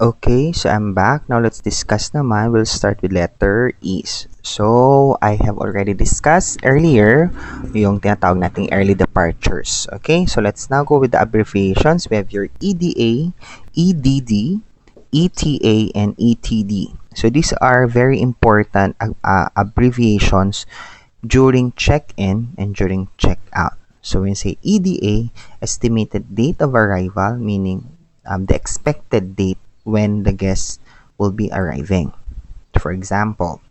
Okay, so I'm back. Now let's discuss naman. We'll start with letter E. So, I have already discussed earlier yung tinatawag nating early departures. Okay, so let's now go with the abbreviations. We have your EDA, EDD, ETA, and ETD. So, these are very important abbreviations during check-in and during check-out. So, when you say EDA, estimated date of arrival, meaning the expected date when the guest will be arriving. For example,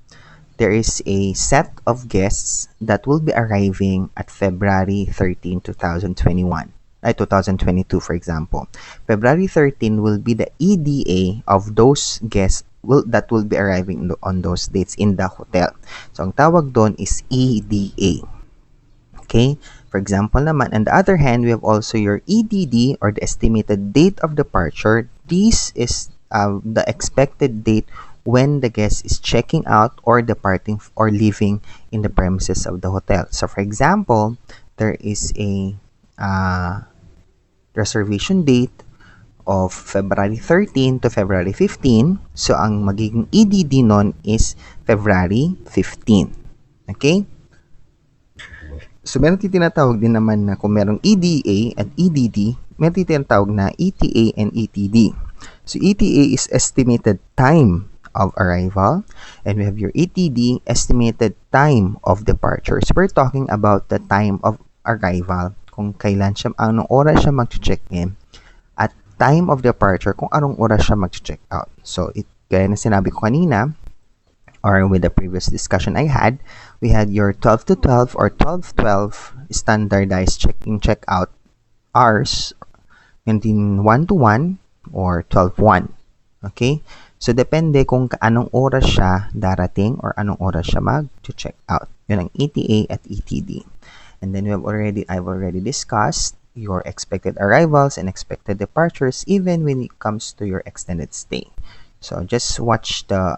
there is a set of guests that will be arriving at February 13, 2021. 2022, for example. February 13 will be the EDA of those guests that will be arriving on those dates in the hotel. So, ang tawag doon is EDA. Okay? For example naman, on the other hand, we have also your EDD or the estimated date of departure. This is the expected date when the guest is checking out or departing or leaving in the premises of the hotel. So, for example, there is a reservation date of February 13 to February 15. So, ang magiging EDD nun is February 15. Okay? So, meron tinatawag din naman na kung merong EDA at EDD, meron tinatawag na ETA and ETD. So, ETA is estimated time of arrival, and we have your ETD, estimated time of departure. So, we're talking about the time of arrival, kung kailan siya, anong oras siya mag-check-in, at time of departure, kung anong oras siya mag-check out. So, gaya na sinabi ko kanina, or with the previous discussion I had, we had your 12 to 12 or 12-12 standardized check-in, check-out hours, and then 1 to 1 or 12-1. Okay? So, depende kung anong oras siya darating or anong oras siya mag-check out. Yun ang ETA at ETD. And then I've already discussed your expected arrivals and expected departures even when it comes to your extended stay. So, just watch the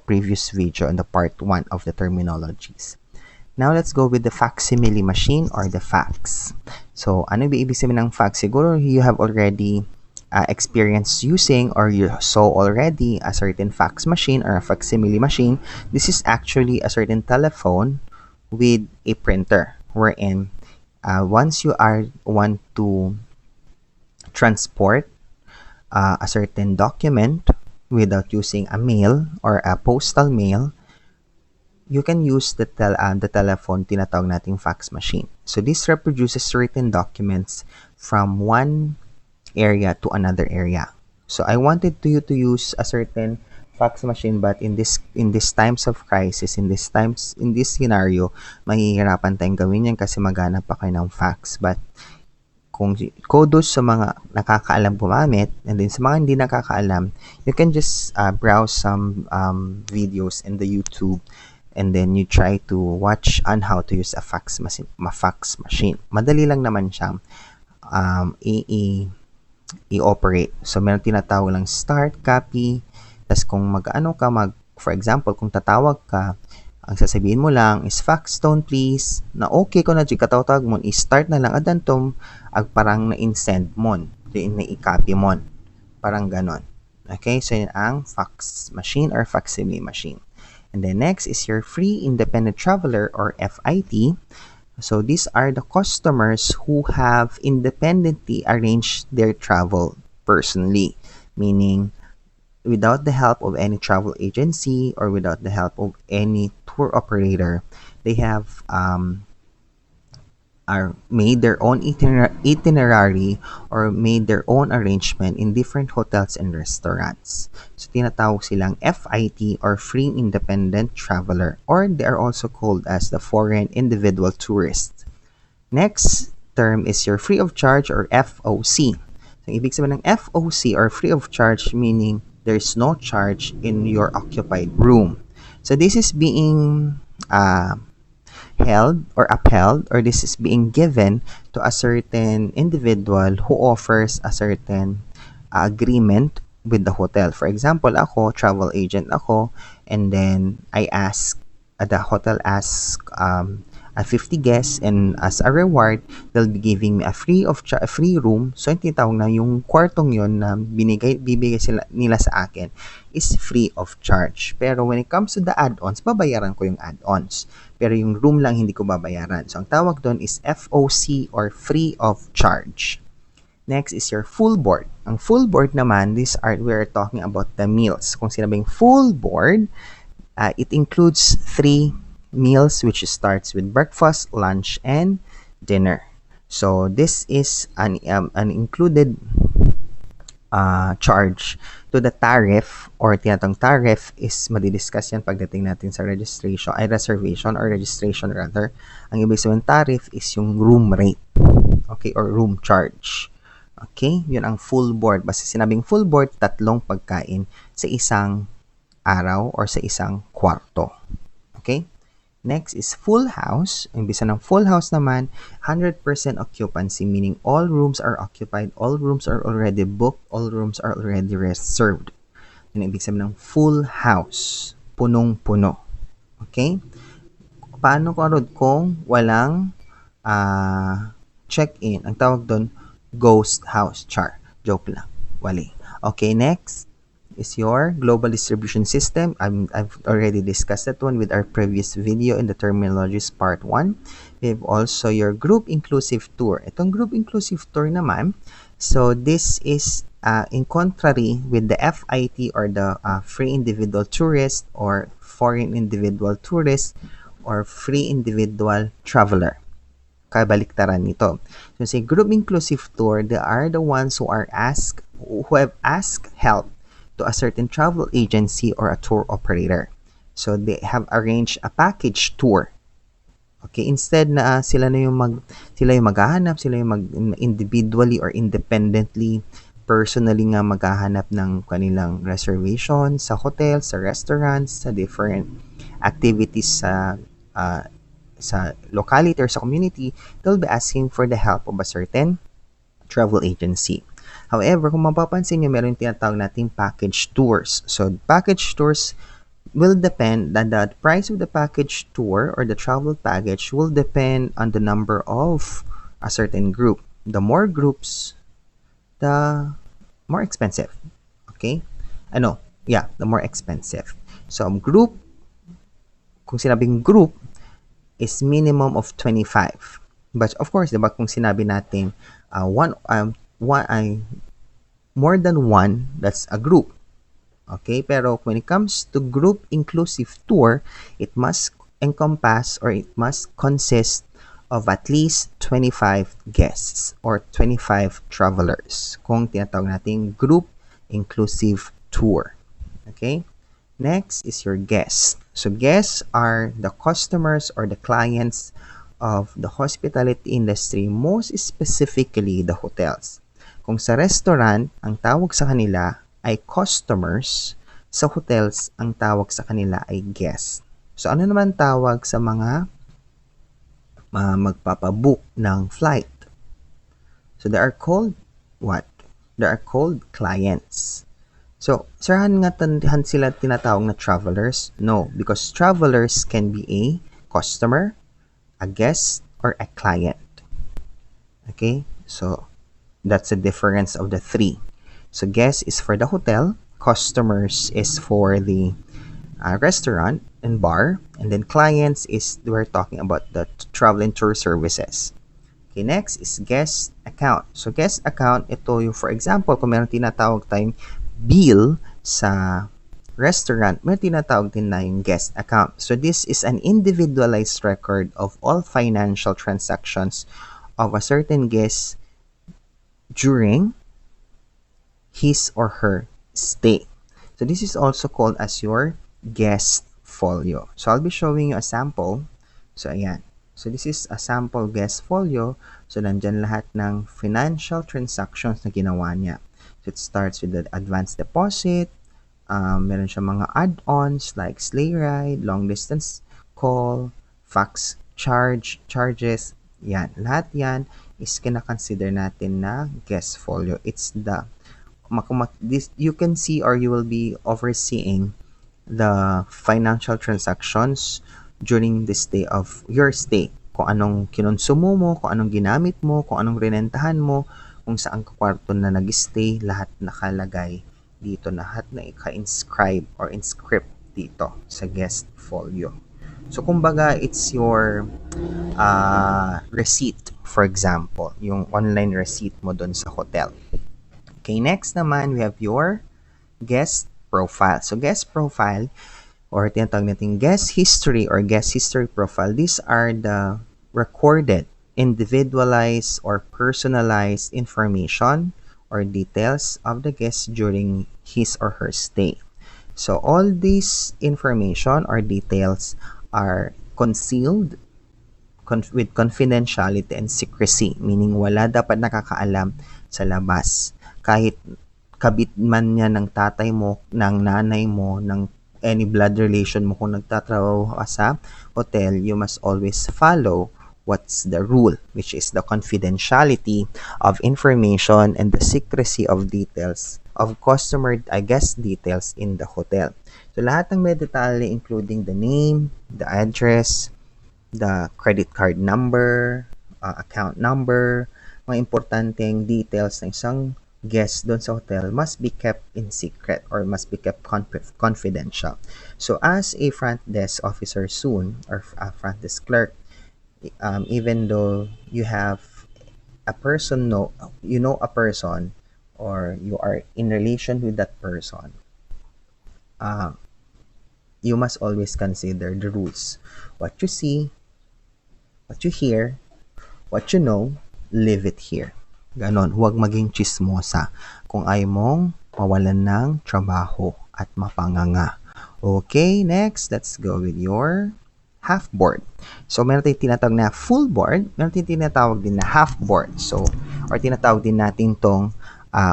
previous video on the part 1 of the terminologies. Now, let's go with the facsimile machine or the fax. So, ano ba ibig sabihin ng fax? Siguro you have already experienced using or you saw already a certain fax machine or a facsimile machine. This is actually a certain telephone with a printer wherein once you want to transport a certain document without using a mail or a postal mail, you can use the telephone, tinatawag nating fax machine. So, this reproduces written documents from one area to another area. So, I wanted you to use a certain fax machine, but in this times of crisis, in this scenario, mahihirapan tayong gawin yan kasi maghanap pa kayo ng fax. But kung kudos sa mga nakakaalam gumamit, and then sa mga hindi nakakaalam, you can just browse some videos in the YouTube, and then you try to watch on how to use a fax machine. Madali lang naman siyang i-operate. So, meron tinatawag lang start, copy, tas kung for example, kung tatawag ka, ang sasabihin mo lang is fax tone please, na okay ko na katawag mo, i-start na lang adantom, parang na-send mo, na-i-copy mo, parang ganon. Okay, so yun ang fax machine or facsimile machine. And then next is your free independent traveler or FIT. So these are the customers who have independently arranged their travel personally, meaning without the help of any travel agency or without the help of any tour operator. They have made their own itinerary or made their own arrangement in different hotels and restaurants. So, tinatawag silang FIT or Free Independent Traveler, or they are also called as the Foreign Individual Tourist. Next term is your free of charge or FOC. So, ibig sabihin ng FOC or free of charge meaning there's no charge in your occupied room. So, this is being held or upheld, or this is being given to a certain individual who offers a certain agreement with the hotel. For example, ako, travel agent ako, and then I ask, the hotel asks 50 guests, and as a reward, they'll be giving me a free room. So yung tinatawag na yung kwartong yon na bibigay nila sa akin is free of charge. Pero when it comes to the add-ons, babayaran ko yung add-ons. Pero yung room lang hindi ko babayaran. So ang tawag doon is FOC or free of charge. Next is your full board. Ang full board naman, we're talking about the meals. Kung sinabing full board, it includes 3 meals, which starts with breakfast, lunch, and dinner. So this is an included charge to the tariff, or tinatang tariff is madidiscuss yan pagdating natin sa reservation or registration rather. Ang ibig sabihin tariff is yung room rate, okay, or room charge. Okay, yun ang full board. Basta sinabing full board, 3 pagkain sa isang araw or sa isang kwarto. Okay? Next is full house. Ang bisa ng full house naman, 100% occupancy, meaning all rooms are occupied, all rooms are already booked, all rooms are already reserved. Yun ang ibig sabihin ng full house. Punong-puno. Okay? Paano kung walang check-in? Ang tawag doon, ghost house. Char. Joke lang. Wali. Okay, next is your global distribution system. I've already discussed that one with our previous video in the terminologies part 1. We have also your group inclusive tour. Itong group inclusive tour naman, so this is in contrary with the FIT or the free individual tourist or foreign individual tourist or free individual traveler. Kabaliktaran nito. So say group inclusive tour, they are the ones who have asked help to a certain travel agency or a tour operator. So they have arranged a package tour. Okay, instead na sila yung maghahanap, sila yung individually or independently, personally nga maghahanap ng kanilang reservation sa hotel, sa restaurants, sa different activities sa locality or sa community, they'll be asking for the help of a certain travel agency. However, kung mapapansin nyo, meron tinatawag nating package tours. So, package tours will depend, the price of the package tour or the travel package will depend on the number of a certain group. The more groups, the more expensive. Okay? The more expensive. So, group, kung sinabing group, is minimum of 25. But of course, diba, kung sinabi natin more than one, that's a group. Okay, pero when it comes to group inclusive tour, it must encompass or it must consist of at least 25 guests or 25 travelers. Kung tinatawag natin group inclusive tour. Okay? Next is your guests. So guests are the customers or the clients of the hospitality industry, most specifically the hotels. Kung sa restaurant, ang tawag sa kanila ay customers, sa hotels, ang tawag sa kanila ay guests. So ano naman tawag sa mga magpapabook ng flight? So they are called what? They are called clients. So, saan nga sila tinatawag na travelers? No, because travelers can be a customer, a guest, or a client. Okay? So, that's the difference of the 3. So, guest is for the hotel, customers is for the restaurant and bar, and then clients is, we're talking about the travel and tour services. Okay, next is guest account. So, guest account, ito yung, for example, kung meron tinatawag tayong bill sa restaurant, may tinatawag din na yung guest account. So this is an individualized record of all financial transactions of a certain guest during his or her stay. So this is also called as your guest folio. So I'll be showing you a sample. So ayan. So this is a sample guest folio. So nandyan lahat ng financial transactions na ginawa niya. So it starts with the advance deposit. Meron siya mga add-ons like sleigh ride, long distance call, fax charges. Yan. Lahat yan is kina-consider natin na guest folio. It's the this you can see or you will be overseeing the financial transactions during the stay of your stay kung anong kinonsumo mo, kung anong ginamit mo, kung anong rinentahan mo, kung saan ka kwarto na nag-stay, lahat nakalagay dito, lahat na ika-inscribe or inscript dito sa guest folio. So, kumbaga, it's your receipt, for example, yung online receipt mo dun sa hotel. Okay, next naman, we have your guest profile. So, guest profile, or tinatawag natin guest history or guest history profile, these are the recorded, individualized, or personalized information or details of the guest during his or her stay. So, all these information or details are concealed with confidentiality and secrecy, meaning wala dapat nakakaalam sa labas. Kahit kabit man niya ng tatay mo, ng nanay mo, ng any blood relation mo, kung nagtatrabaho ka sa hotel, you must always follow what's the rule, which is the confidentiality of information and the secrecy of details of customer, guest details in the hotel. So, lahat ng may detalye, including the name, the address, the credit card number, account number, mga importanteng details ng isang guest doon sa hotel must be kept in secret or must be kept confidential. So, as a front desk officer soon, or a front desk clerk, even though you have a person, you know a person, or you are in relation with that person, you must always consider the rules. What you see, what you hear, what you know, leave it here. Ganon, huwag maging chismosa kung ayaw mong mawalan ng trabaho at mapanganga. Okay, next, let's go with your half board. So, meron tayong tinatawag na full board, meron tayong tinatawag din na half board. So, or tinatawag din natin tong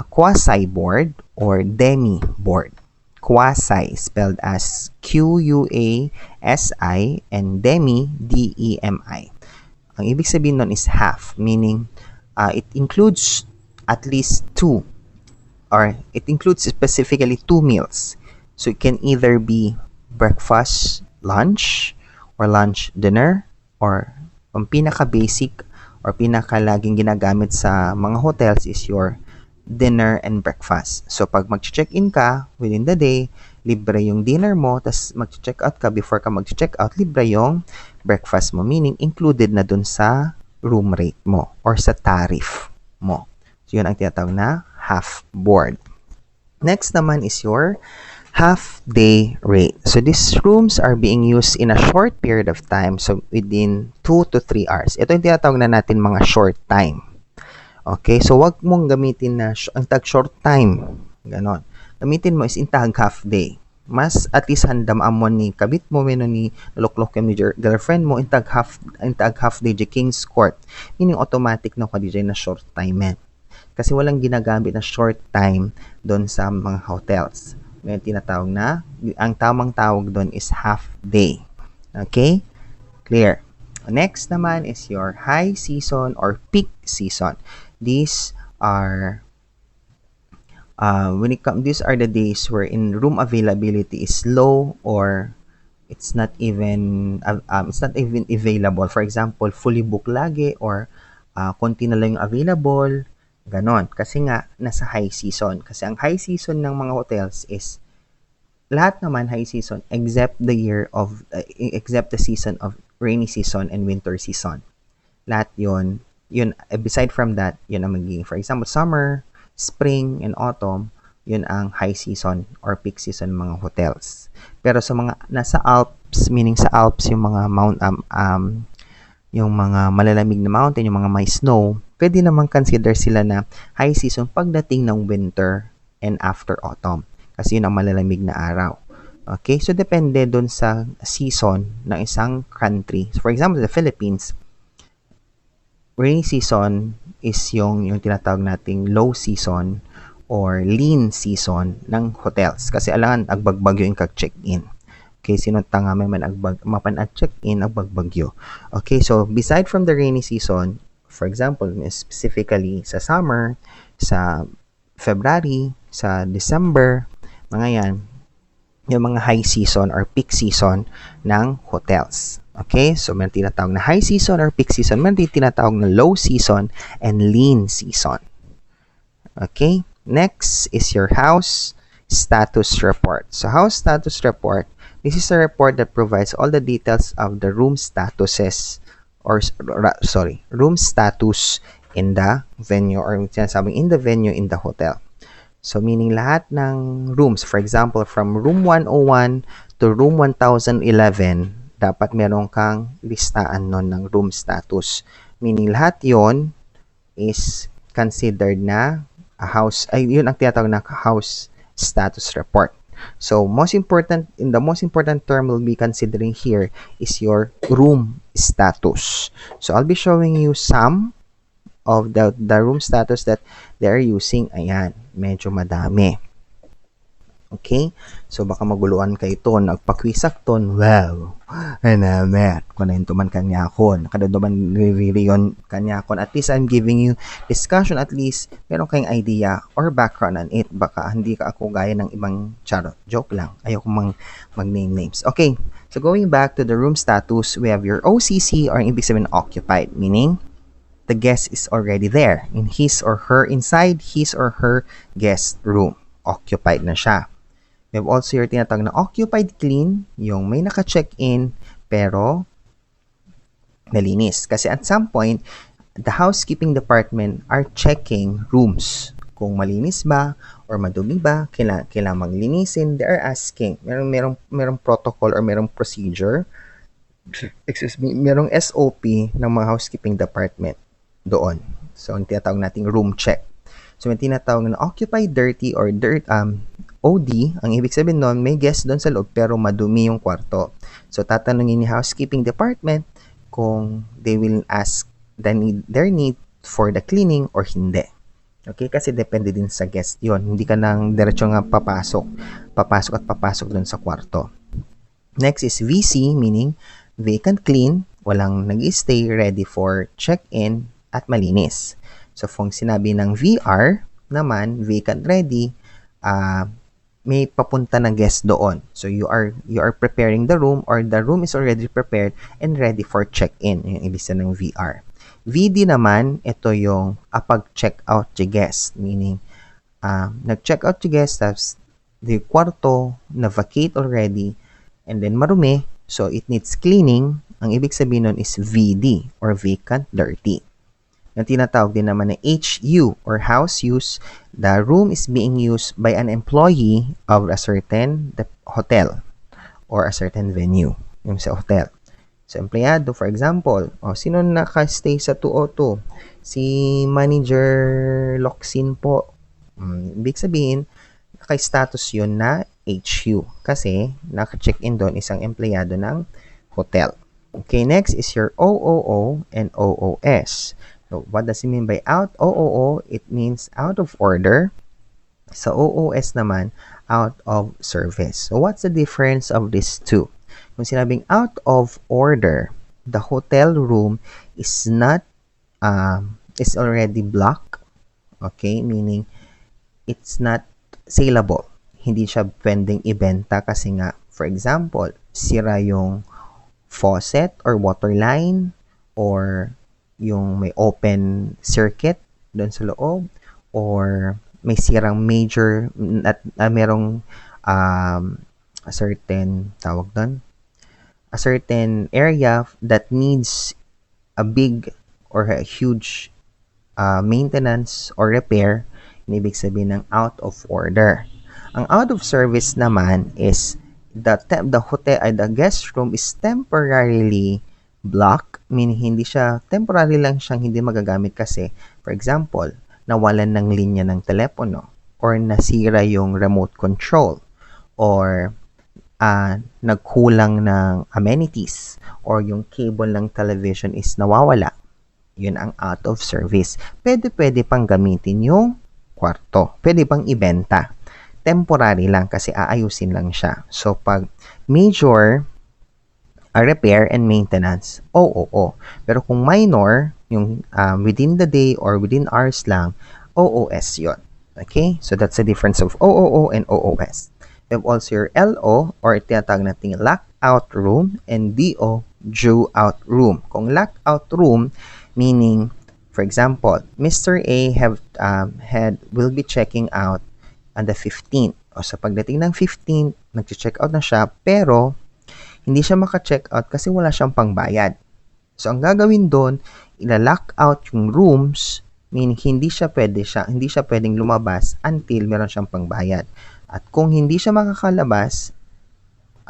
quasi board or demi board. Quasi, spelled as Q-U-A-S-I, and demi, D-E-M-I. Ang ibig sabihin nun is half, meaning it includes at least two, or it includes specifically 2 meals. So it can either be breakfast, lunch, or lunch, dinner, or ang pinaka-basic or pinaka-laging ginagamit sa mga hotels is your dinner and breakfast. So pag mag-check-in ka within the day, libre yung dinner mo, tas mag-check out ka, before ka mag-check out, libre yung breakfast mo, meaning included na dun sa room rate mo or sa tariff mo. So, yun ang tinatawag na half board. Next naman is your half day rate. So, these rooms are being used in a short period of time, so within 2 to 3 hours. Ito yung tinatawag na natin mga short time. Okay, so wag mong gamitin na ang tag short time. Ganon. Gamitin mo is in tag half day. Mas at least handam amon ni kabit mo menon ni loklok ni girlfriend mo in tag half day di King's Court. Meaning automatic na DJ na short time man. Kasi walang ginagamit na short time doon sa mga hotels. May tinatawag na ang tamang tawag doon is half day. Okay? Clear. Next naman is your high season or peak season. These are these are the days wherein room availability is low or it's not even available. For example, fully booked lagi or konti na lang yung available. Ganon. Kasi nga nasa high season. Kasi ang high season ng mga hotels is lahat naman high season except the season of rainy season and winter season. Lahat yun, beside from that, yun ang magiging, for example, summer, spring, and autumn, yun ang high season or peak season ng mga hotels. Pero sa mga nasa Alps, meaning sa Alps, yung mga yung mga malalamig na mountain, yung mga may snow, pwede naman consider sila na high season pagdating ng winter and after autumn. Kasi yun ang malalamig na araw. Okay? So, depende dun sa season ng isang country. So, for example, the Philippines, rainy season is yung tinatawag nating low season or lean season ng hotels. Kasi alangan, agbagbagyo yung kag-check-in. Okay, sino tanga may mapan at check-in, agbagbagyo. Okay, so beside from the rainy season, for example, specifically sa summer, sa February, sa December, mga yan, yung mga high season or peak season ng hotels. Okay? So, meron tinatawag na high season or peak season. Meron tinatawag na low season and lean season. Okay? Next is your house status report. So, house status report, this is a report that provides all the details of the room statuses room status in the venue or sinasabing in the venue in the hotel. So, meaning lahat ng rooms, for example, from room 101 to room 1011, dapat meron kang listaan nun ng room status. Meaning lahat yon is considered na a house, ay yun ang tinatawag na house status report. So, most important term we'll be considering here is your room status. So, I'll be showing you some of the room status that they are using. Ayan, medyo madami. Okay? So, baka maguluan kayo to. Nagpakwisak ton. Wow! Anamet. Kung na yun tuman kanya ako. Nakadadoman niririyon kanya ako. At least, I'm giving you discussion. At least, meron kayong idea or background on it. Baka hindi ka ako gaya ng ibang charot. Joke lang. Ayoko mag-name names. Okay. So, going back to the room status, we have your OCC or ibig sabihin occupied. Meaning, the guest is already there in his or her guest room. Occupied na siya. We have also your tinatawag na occupied clean, yung may naka-check-in pero nalinis. Kasi at some point, the housekeeping department are checking rooms. Kung malinis ba or madumi ba, kailangan maglinisin. They are asking. Merong protocol or merong procedure. Merong SOP ng mga housekeeping department doon. So, ang tinatawag nating room check. So, may tinatawag na occupied dirty or OD, ang ibig sabihin nun, may guest doon sa loob pero madumi yung kwarto. So, tatanungin ni housekeeping department kung they will ask their need for the cleaning or hindi. Okay? Kasi depende din sa guest yon. Hindi ka nang diretso nga papasok doon sa kwarto. Next is VC, meaning vacant clean, walang nag-stay, ready for check-in at malinis. So, kung sinabi ng VR naman, vacant ready, may papunta na guest doon. So, you are preparing the room or the room is already prepared and ready for check-in. Yung ibig sabihin ng VR. VD naman, ito yung pag-check out the guest. Meaning, nag-check out the guest, tapos the kwarto na-vacate already and then marumi. So, it needs cleaning. Ang ibig sabihin nun is VD or vacant dirty. Yung tinatawag din naman na HU or house use, the room is being used by an employee of a certain hotel or a certain venue, yung sa hotel. So, empleyado, for example, sino naka-stay sa 202? Si Manager Loxin po. Ibig sabihin, naka-status yun na HU kasi naka-check-in doon isang empleyado ng hotel. Okay, next is your OOO and OOS. So, what does it mean by out? OOO, it means out of order. Sa OOS naman, out of service. So, what's the difference of these two? Kung sinabing out of order, the hotel room is not, is already blocked. Okay, meaning it's not saleable. Hindi siya pwedeng ibenta kasi nga, for example, sira yung faucet or water line or yung may open circuit doon sa loob or may sirang major at merong a certain tawag doon, a certain area that needs a big or a huge maintenance or repair, ibig sabihin ng out of order. Ang out of service naman is the hotel the guest room is temporarily block, meaning hindi siya, temporary lang siyang hindi magagamit kasi, for example, nawalan ng linya ng telepono, or nasira yung remote control, or nagkulang ng amenities, or yung cable ng television is nawawala. Yun ang out of service. Pwede pang gamitin yung kwarto. Pwede pang ibenta. Temporary lang kasi aayusin lang siya. So, pag major a repair and maintenance, OOO. Pero kung minor, yung within the day or within hours lang, OOS yon. Okay? So, that's the difference of OOO and OOS. We have also your LO or tinatawag nating lock-out room, and DO, due-out room. Kung lock-out room, meaning, for example, Mr. A will be checking out on the 15th. O sa pagdating ng 15th, nag-check out na siya, pero hindi siya maka-check out kasi wala siyang pangbayad. So, ang gagawin doon, ila-lock out yung rooms, meaning hindi siya pwedeng lumabas until meron siyang pangbayad. At kung hindi siya makakalabas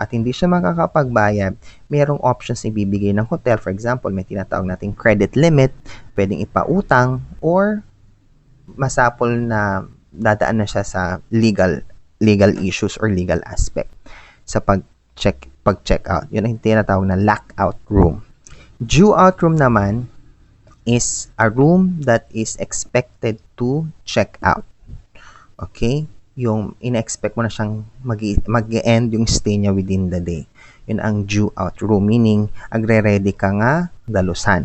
at hindi siya makakapagbayad, mayroong options na ibibigay ng hotel. For example, may tinatawag nating credit limit, pwedeng ipautang, or masapol na dadaan na siya sa legal issues or legal aspect sa pag-check out. Yun ang tinatawag na lock-out room. Due-out room naman is a room that is expected to check out. Okay? Yung in-expect mo na siyang mag-end yung stay niya within the day. Yun ang due-out room, meaning agre-ready ka nga dalusan.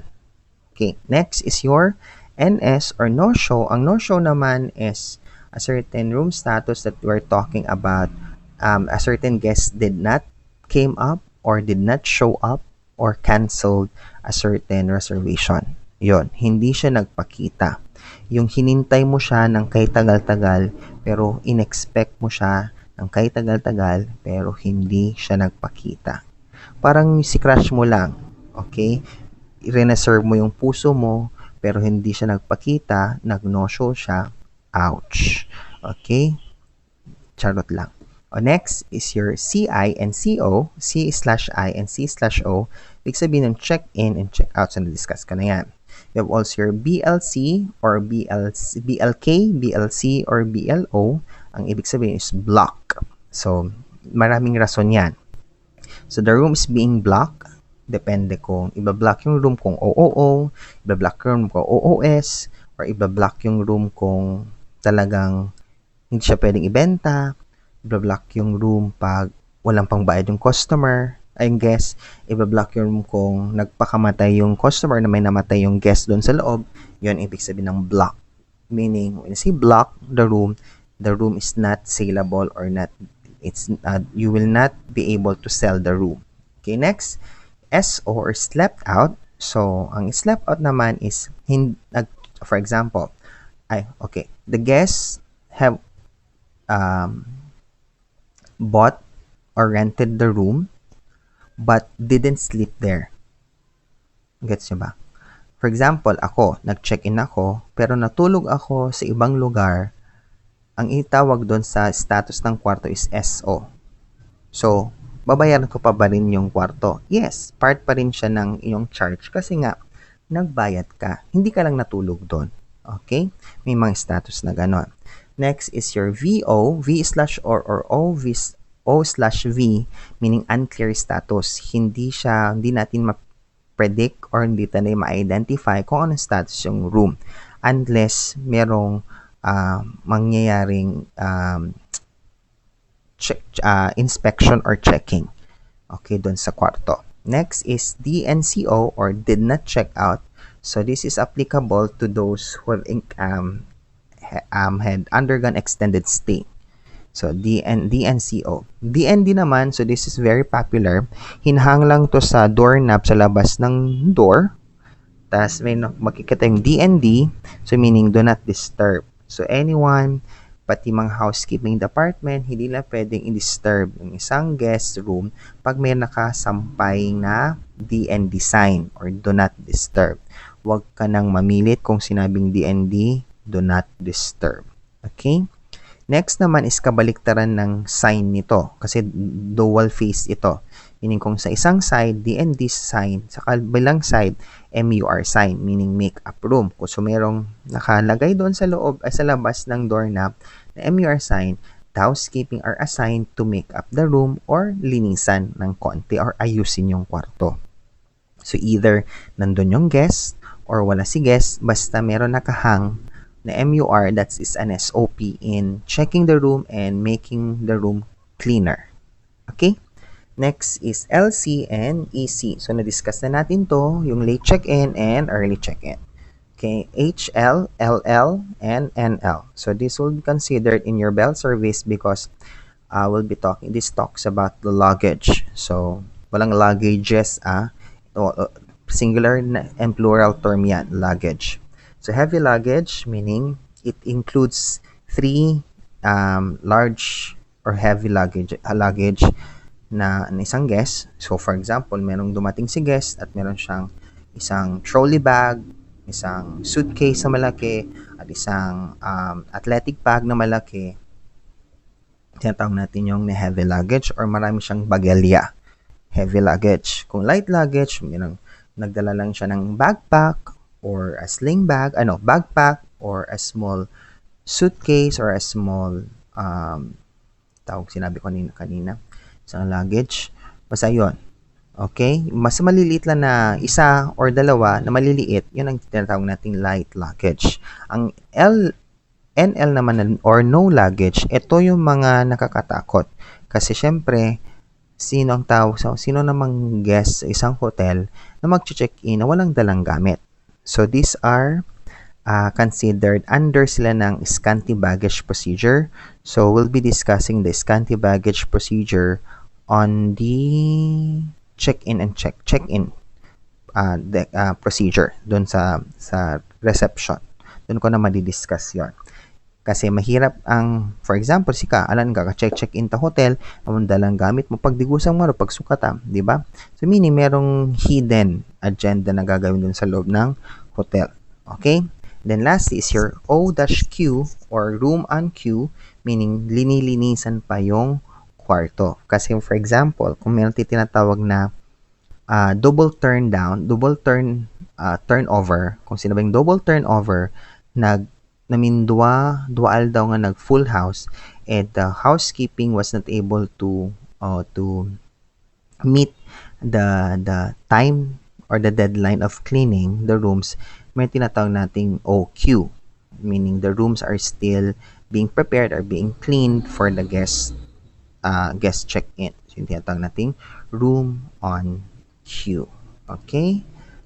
Okay, next is your NS or no-show. Ang no-show naman is a certain room status that we're talking about. A certain guest did not came up or did not show up or canceled a certain reservation. Yon, hindi siya nagpakita. Yung hinintay mo siya ng kay tagal-tagal pero in-expect mo siya ng kay tagal-tagal pero hindi siya nagpakita. Parang si crush mo lang, okay? I-reserve mo yung puso mo pero hindi siya nagpakita, nag-no-show siya, ouch. Okay? Charot lang. Next is your CI and CO, C/I and C/O. Ibig sabihin ng check-in and check-out. So, na-discuss ka na yan. You have also your BLC or BLK, BLC, or BLO. Ang ibig sabihin is block. So, maraming rason yan. So, the room is being blocked. Depende kung iba-block yung room kung OOO, iba-block yung room kung OOS, or iba-block yung room kung talagang hindi siya pwedeng ibenta, iba-block yung room pag walang pangbayad yung customer, ay yung guest, iba-block yung room kung nagpakamatay yung customer na may namatay yung guest doon sa loob, yun ibig sabihin ng block. Meaning, when you say block the room is not saleable or not, you will not be able to sell the room. Okay, next, SO or slept out. So, ang slept out naman is, for example, the guests have bought or rented the room but didn't sleep there. Gets nyo ba? For example, ako, nag-check-in ako pero natulog ako sa ibang lugar. Ang itawag doon sa status ng kwarto is SO. So, babayaran ko pa ba rin yung kwarto? Yes, part pa rin siya ng iyong charge kasi nga, nagbayad ka. Hindi ka lang natulog doon. Okay? May mga status na ganon. Next is your VO, V/or O/V, meaning unclear status. Hindi natin ma-predict or hindi natin ma-identify kung anong status yung room unless merong mangyayaring inspection or checking. Okay, doon sa kwarto. Next is DNCO or did not check out. So this is applicable to those who have had undergone extended stay. So, DNCO. DND naman, so this is very popular. Hinhang lang to sa doorknob sa labas ng door. Tapos may makikita yung DND, so meaning do not disturb. So, anyone, pati mga housekeeping department, hindi lang pwedeng i-disturb yung isang guest room pag may nakasampay na DND sign or do not disturb. Huwag ka nang mamilit kung sinabing DND, do not disturb. Okay? Next naman is kabaliktaran ng sign nito kasi dual face ito. Meaning kung sa isang side, DND sign, sa kabilang side, MUR sign, meaning make up room. Kung so merong nakalagay doon sa loob, sa labas ng doorknob na MUR sign, the housekeeping are assigned to make up the room or linisan ng konti or ayusin yung kwarto. So either nandun yung guest or wala si guest, basta meron nakahang na MUR, that is an SOP in checking the room and making the room cleaner. Okay? Next is LC and EC. So, na-discuss na natin to, yung late check-in and early check-in. Okay? HL, LL, and NL. So, this will be considered in your bell service because this talks about the luggage. So, Walang luggages, singular and plural term yan, luggage. So heavy luggage, meaning it includes three large or heavy luggage na isang guest. So for example, merong dumating si guest at meron siyang isang trolley bag, isang suitcase na malaki, at isang athletic bag na malaki. Tinatawag natin yung heavy luggage or marami siyang bagelya. Heavy luggage. Kung light luggage, nagdala lang siya ng backpack or a sling bag, backpack or a small suitcase or a small sinabi ko kanina, isang luggage. Basta yun. Okay? Mas maliliit lang na isa or dalawa na maliliit, yun ang tinatawag nating light luggage. Ang NL naman or no luggage, ito yung mga nakakatakot. Kasi syempre, sino namang guest sa isang hotel na mag-check-in na walang dalang gamit. So these are considered under sila ng scanty baggage procedure. So we'll be discussing the scanty baggage procedure on the check-in and check-in procedure doon sa reception. Doon ko na madidiscuss yon. Kasi mahirap for example, Alan, kaka-check-in ta hotel, ang dalang gamit mo, pagdigusan mo, pagsukata, di ba? So, meaning, merong hidden agenda na gagawin dun sa loob ng hotel. Okay? Then, lastly is your O-Q or room on queue, meaning, linilinisan pa yung kwarto. Kasi, for example, kung meron tinatawag na double turnover, kung sino ba yung double turnover, dual daw nga nag full house and the housekeeping was not able to meet the time or the deadline of cleaning the rooms, may tinatawag nating OQ, meaning the rooms are still being prepared or being cleaned for the guest check-in. So yung tinatawag nating room on queue. Okay?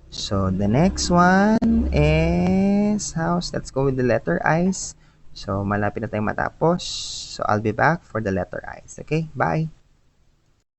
So, the next one is house. Let's go with the letter I's. So, malapit na tayong matapos. So, I'll be back for the letter I's. Okay? Bye!